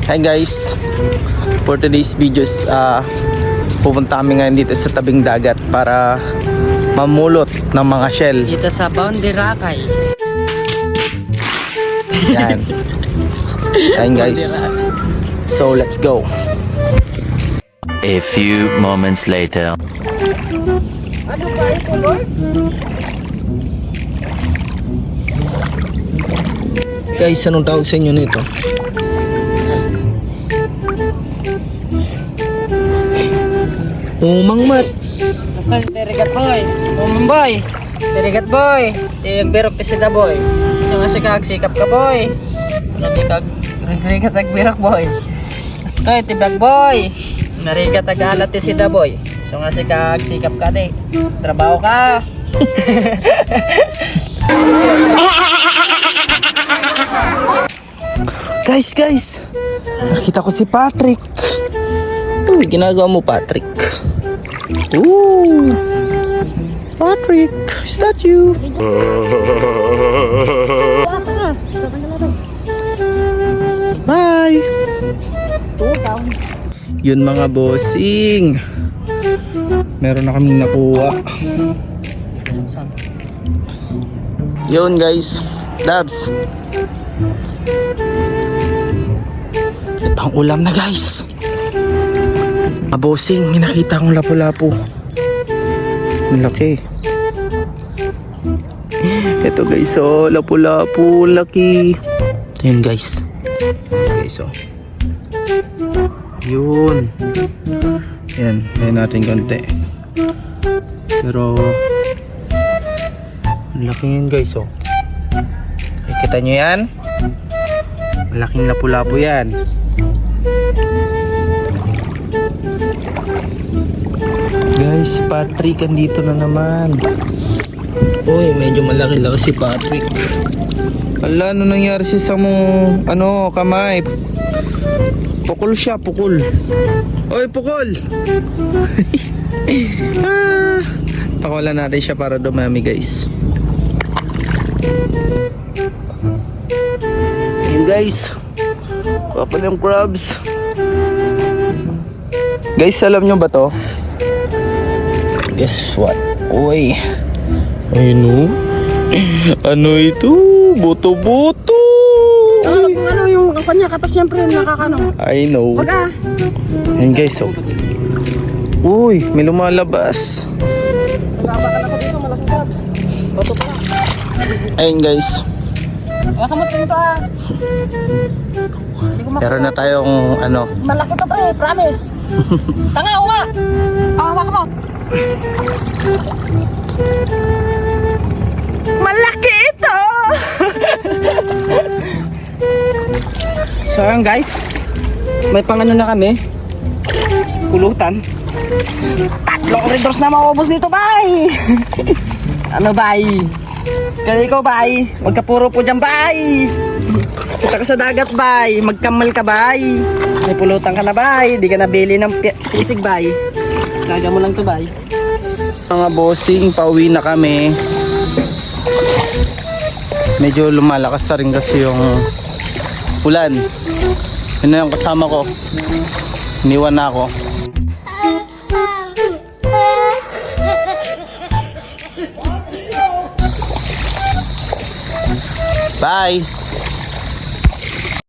Hi guys, for today's videos pupunta kami ngayon dito sa tabing dagat para mamulot ng mga shell. Dito sa Boundary Rakay. Yan. Yan guys. So let's go. A few moments later. Ano ba ito, Lord? Guys, anong tawag sa inyo nito? Umangmat. Basta tirigat boy. Boy. Tirigat boy. Berok ti sida boy. So nga sikap ka boy. Jadi kag rigat ag berok boy. Basta tibag boy. Narigat ag alat ti sida boy. So nga sikap ka di. Trabaho ka. Guys. Nakita ko si Patrick. Uy, ginagawa mo Patrick. Ooh. Patrick, is that you? Bye. Yun mga bossing. Meron na kaming nakuha. Yun guys, Dabs. Pang ulam na guys. Bossing, may nakita akong lapu-lapu. Malaki. Ito guys, oh, lapu-lapu, laki. Ito yun guys. Guys, oh. Yun. Yan, layan natin konti. Pero laki yun guys, oh. Kita nyo yan? Malaking lapu-lapu yan. Guys, si Patrick andito na naman. Uy, medyo malaki-laki si Patrick. Ala, ano nangyari sa mong kamay? Pukol siya, pukol. Uy, pukol. Pakawalan natin siya para dumami guys. Ayun guys, kapal yung crabs. Guys, alam nyo ba to? Guess what? Uy. Ay no. Ano ito? Boto-boto. Kung ano yung kanya katas niya pre nakakano. I know. Wag Ayun guys, oh. Uy, may lumalabas. Nababakan ako dito malaking crabs. Boto pa. Ayun guys. Makamot dito Meron na tayong Malaki to pre, promise. Tanga, uwa. Hawa ka mo. Malaki ito. So ayun guys, may pangano na kami. Pulutan. 3 corridors na maubos nito, bay. Ano, bay? Kaya ikaw, bay. Magkapuro po dyan, bay. Kita ka sa dagat, bay. Magkamal ka, bay. May pulutan ka na, bay. Di ka nabili ng sisig, bay. Laga mo lang to, bay. Mga bossing, pauwi na kami. Medyo lumalakas na rin kasi yung ulan. Yun na yung kasama ko. Iniwan na ako. Bye!